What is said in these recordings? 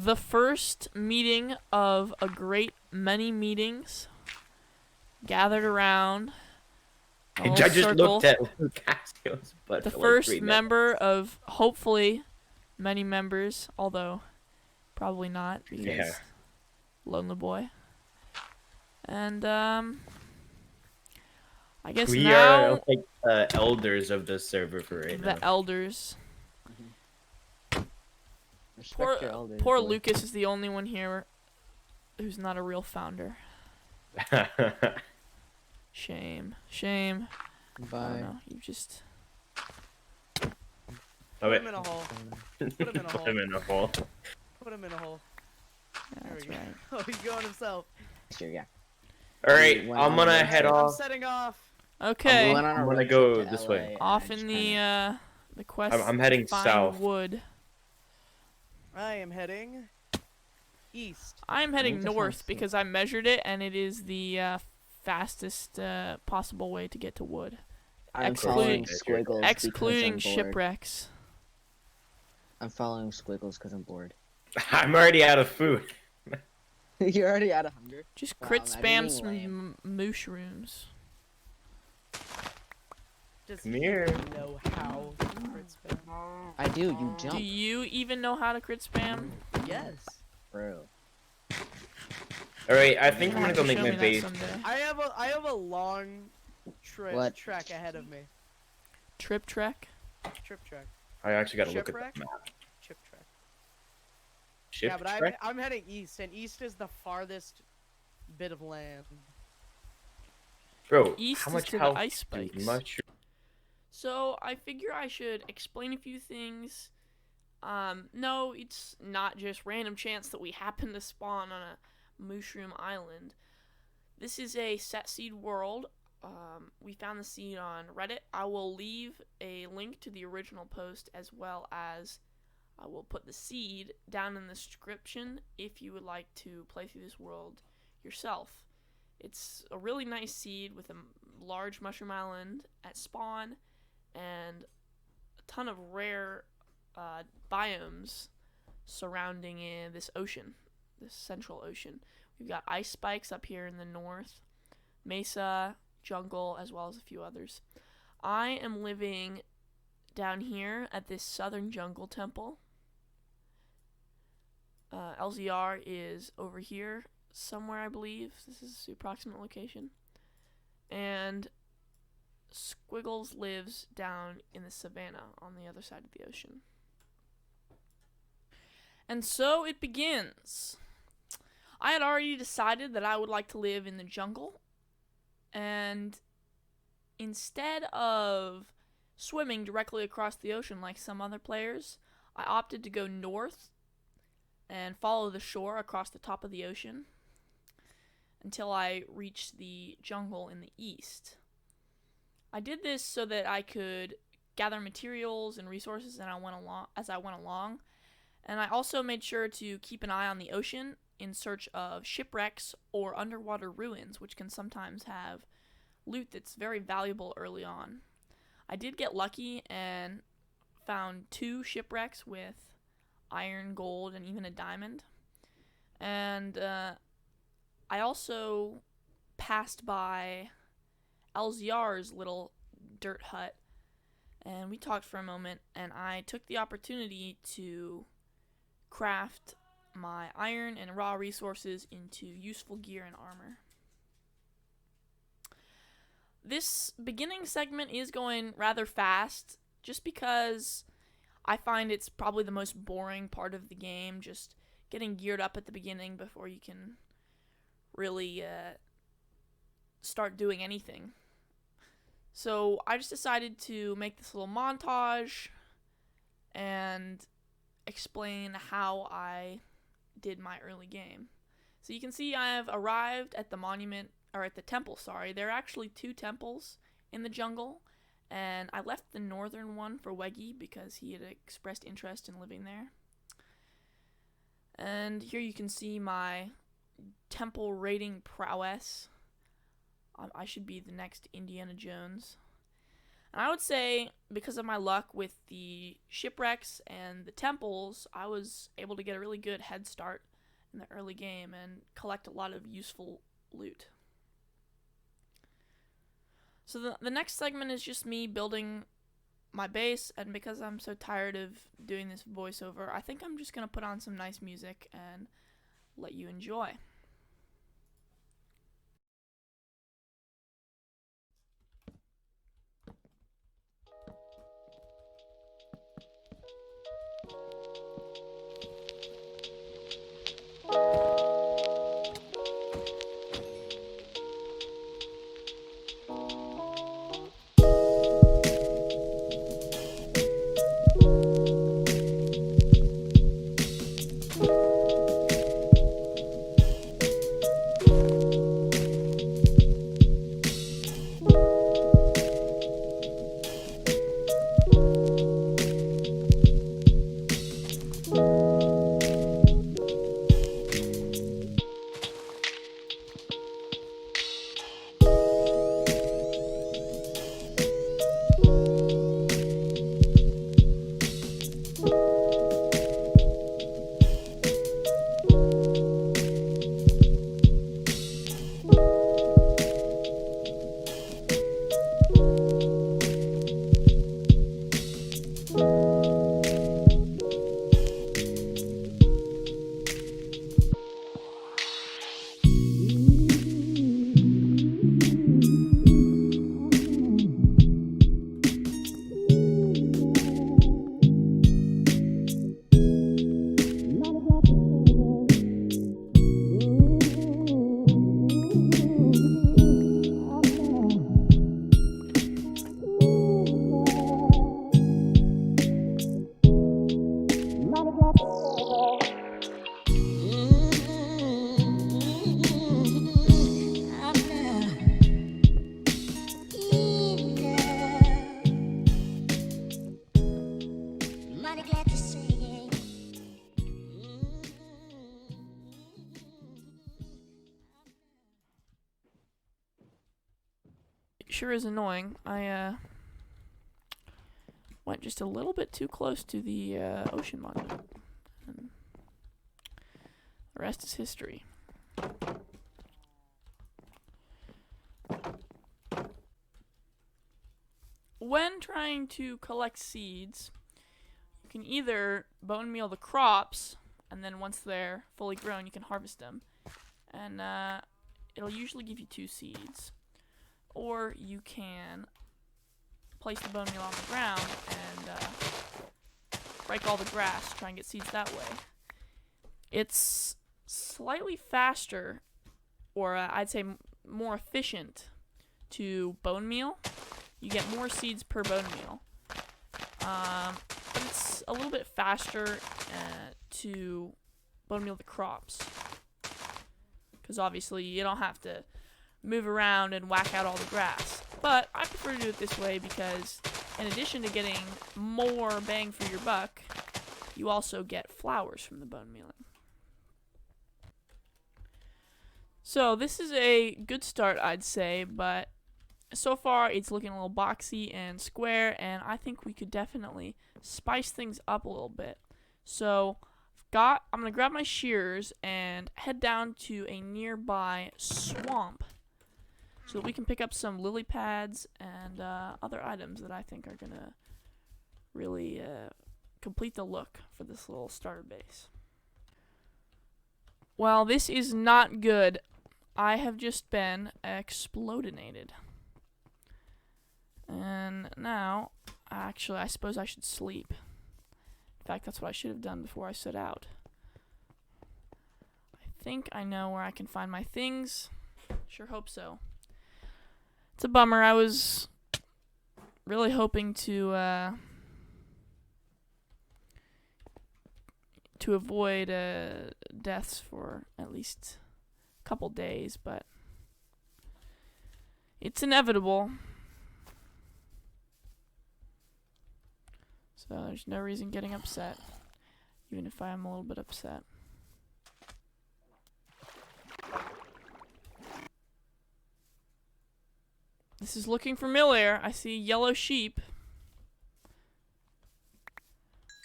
the first meeting of a great many meetings gathered around a I whole just circle. looked at Casio's butt The for like 3 first minutes. member of hopefully many members, although probably not because Yeah. Lonely Boy. And I guess We now are like elders of the server for right now. the elders. Respect your elders, Poor boy. Lucas is the only one here who's not a real founder. Shame. Shame. I don't Bye. know. You just. Oh, Put wait. him in a hole. Put him in a Put hole. him in a hole. Put him in a hole. Yeah, There that's we go. right. Oh, he's going himself. Sure, yeah. Alright, went I'm on gonna the- head I'm off. setting off. Okay. We went on a I'm gonna road go trip to this LA, way. and Off I in just the quest. I'm heading to find south. wood. I am heading east. I'm heading need to find north some- because I measured it and it is the fastest possible way to get to wood. I'm excluding- following Squiggles Excluding because I'm bored. shipwrecks. I'm following Squiggles because I'm bored. I'm already out of food. You're already out of hunger? Just Wow, crit imagine spam being some lame. mushrooms. Does Come he here. even know how to crit spam? I do, you jump. Do you even know how to crit spam? Yes. Bro. Alright, I think I'm You'll gonna have go to make show my me that base. someday. I have a long What? track ahead of me. Trip trek. Trip track. I actually gotta look at Shipwreck? the map. Chip track. Ship Yeah, but trek? I'm heading east, and east is the farthest bit of land. Bro, East how is much to the health ice do spikes. mushroom- So I figure I should explain a few things. No, it's not just random chance that we happen to spawn on a mushroom island. This is a set seed world. We found the seed on Reddit. I will leave a link to the original post as well as I will put the seed down in the description if you would like to play through this world yourself. It's a really nice seed with a large mushroom island at spawn and a ton of rare biomes surrounding this ocean, this central ocean. We've got ice spikes up here in the north, mesa, jungle, as well as a few others. I am living down here at this southern jungle temple. LZR is over here somewhere, I believe. This is the approximate location. And Squiggles lives down in the savannah on the other side of the ocean. And so it begins. I had already decided that I would like to live in the jungle, and instead of swimming directly across the ocean like some other players, I opted to go north and follow the shore across the top of the ocean until I reached the jungle in the east. I did this so that I could gather materials and resources as I went along, and I also made sure to keep an eye on the ocean in search of shipwrecks or underwater ruins, which can sometimes have loot that's very valuable early on. I did get lucky and found 2 shipwrecks with iron, gold, and even a diamond. And I also passed by LZR's little dirt hut, and we talked for a moment, and I took the opportunity to craft my iron and raw resources into useful gear and armor. This beginning segment is going rather fast, just because I find it's probably the most boring part of the game, just getting geared up at the beginning before you can really start doing anything. So I just decided to make this little montage and explain how I did my early game. So you can see I have arrived at the monument, or at the temple, sorry. There are actually 2 temples in the jungle, and I left the northern one for Weggy because he had expressed interest in living there. And here you can see my temple raiding prowess. I should be the next Indiana Jones. And I would say, because of my luck with the shipwrecks and the temples, I was able to get a really good head start in the early game and collect a lot of useful loot. So the next segment is just me building my base, and because I'm so tired of doing this voiceover, I think I'm just going to put on some nice music and let you enjoy. It sure is annoying. I went just a little bit too close to the ocean monument. And the rest is history. When trying to collect seeds, you can either bone meal the crops, and then once they're fully grown, you can harvest them. And it'll usually give you 2 seeds. Or you can place the bone meal on the ground and break all the grass, try and get seeds that way. It's slightly faster, or I'd say more efficient, to bone meal. You get more seeds per bone meal. But it's a little bit faster to bone meal the crops. Because obviously you don't have to move around and whack out all the grass. But I prefer to do it this way because in addition to getting more bang for your buck, you also get flowers from the bone mealing. So this is a good start, I'd say, but so far it's looking a little boxy and square, and I think we could definitely spice things up a little bit. So I'm going to grab my shears and head down to a nearby swamp so that we can pick up some lily pads and other items that I think are going to really complete the look for this little starter base. Well, this is not good. I have just been explodinated. And now, actually, I suppose I should sleep. In fact, that's what I should have done before I set out. I think I know where I can find my things. Sure hope so. It's a bummer. I was really hoping to avoid deaths for at least a couple days, but it's inevitable. So there's no reason getting upset, even if I am a little bit upset. This is looking familiar. I see yellow sheep.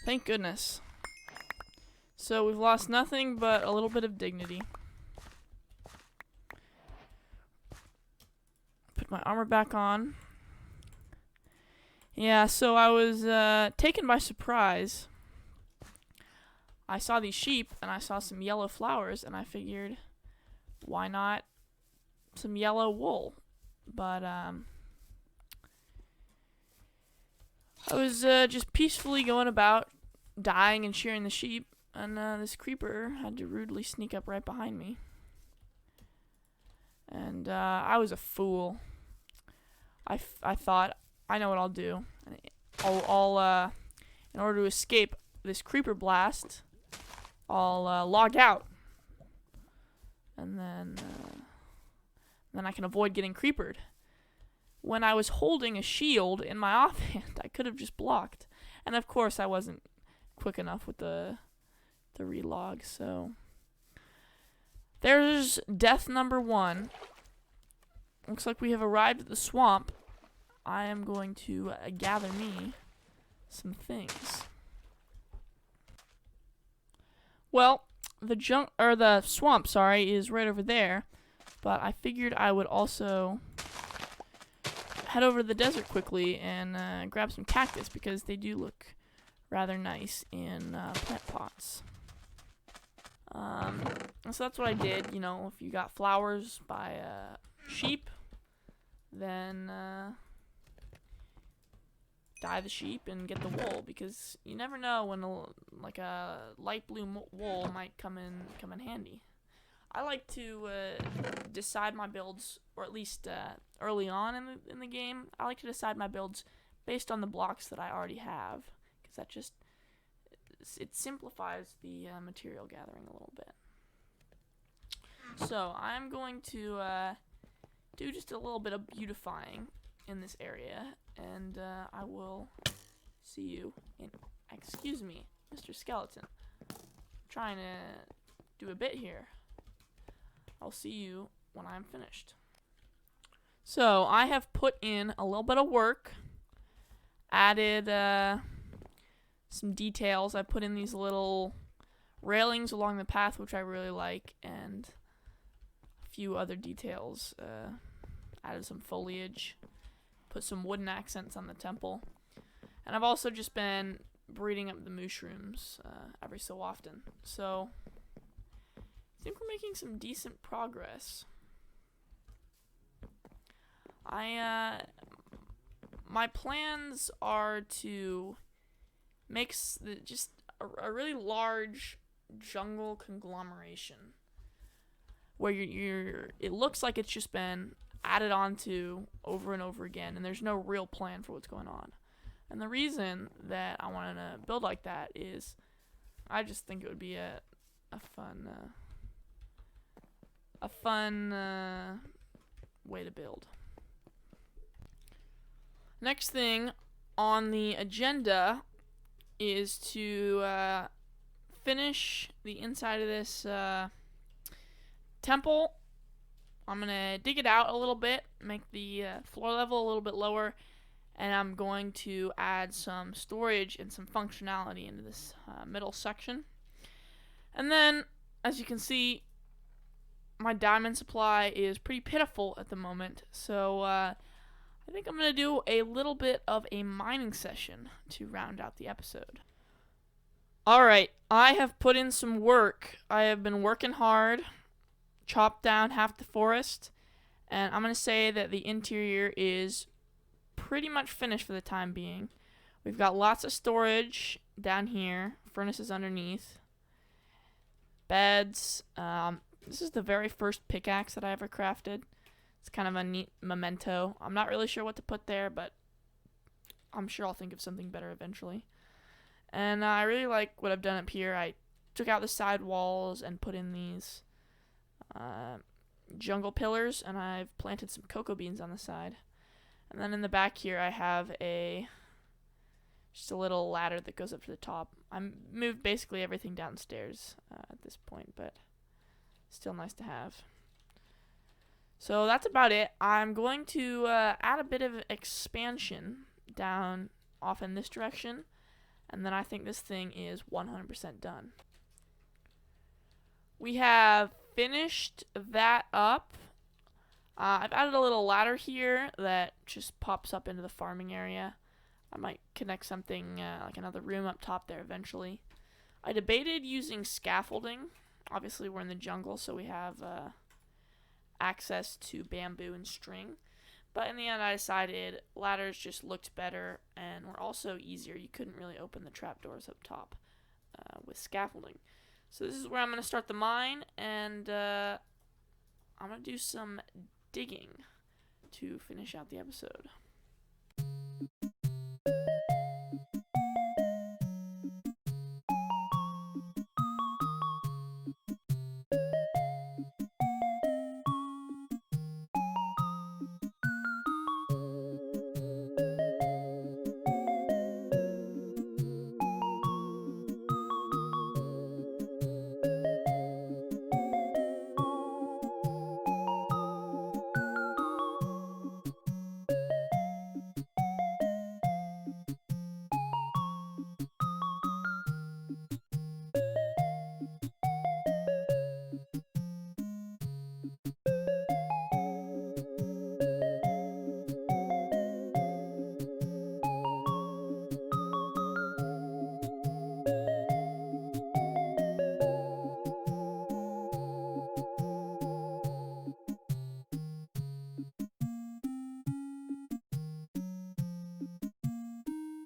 Thank goodness. So we've lost nothing but a little bit of dignity. Put my armor back on. Yeah, so I was taken by surprise. I saw these sheep and I saw some yellow flowers and I figured, why not some yellow wool? But I was just peacefully going about dying and shearing the sheep, and this creeper had to rudely sneak up right behind me. And I was a fool. I thought, I know what I'll do. I'll in order to escape this creeper blast, I'll log out, and then I can avoid getting creepered. When I was holding a shield in my offhand, I could have just blocked, and of course I wasn't quick enough with the relog. So there's death number 1. Looks like we have arrived at the swamp. I am going to gather me some things. Well, the swamp, sorry, is right over there, but I figured I would also head over to the desert quickly and grab some cactus because they do look rather nice in plant pots. So that's what I did. You know, if you got flowers by sheep, then dye the sheep and get the wool, because you never know when a light blue wool might come in handy. I like to decide my builds, or at least early on in the game, I like to decide my builds based on the blocks that I already have, because that just it simplifies the material gathering a little bit. So I'm going to do just a little bit of beautifying in this area, and I will see you in. Excuse me, Mr. Skeleton. I'm trying to do a bit here. I'll see you when I'm finished. So I have put in a little bit of work, added some details. I put in these little railings along the path, which I really like, and a few other details. Added some foliage, put some wooden accents on the temple, and I've also just been breeding up the mushrooms every so often. So I think we're making some decent progress. My plans are to make just a really large jungle conglomeration where it looks like it's just been added onto over and over again, and there's no real plan for what's going on. And the reason that I want to build like that is I just think it would be a fun way to build. Next thing on the agenda is to finish the inside of this temple. I'm going to dig it out a little bit, make the floor level a little bit lower, and I'm going to add some storage and some functionality into this middle section. And then, as you can see, my diamond supply is pretty pitiful at the moment, so I think I'm going to do a little bit of a mining session to round out the episode. Alright, I have put in some work. I have been working hard, chopped down half the forest, and I'm going to say that the interior is pretty much finished for the time being. We've got lots of storage down here, furnaces underneath, beds. This is the very first pickaxe that I ever crafted. It's kind of a neat memento. I'm not really sure what to put there, but I'm sure I'll think of something better eventually. And I really like what I've done up here. I took out the side walls and put in these jungle pillars, and I've planted some cocoa beans on the side. And then in the back here I have just a little ladder that goes up to the top. I moved basically everything downstairs at this point, but still nice to have. So that's about it. I'm going to add a bit of expansion down off in this direction, and then I think this thing is 100% done. We have finished that up. I've added a little ladder here that just pops up into the farming area. I might connect something like another room up top there eventually. I debated using scaffolding. Obviously we're in the jungle, so we have access to bamboo and string. But in the end I decided ladders just looked better and were also easier. You couldn't really open the trapdoors up top with scaffolding. So this is where I'm going to start the mine, and I'm going to do some digging to finish out the episode.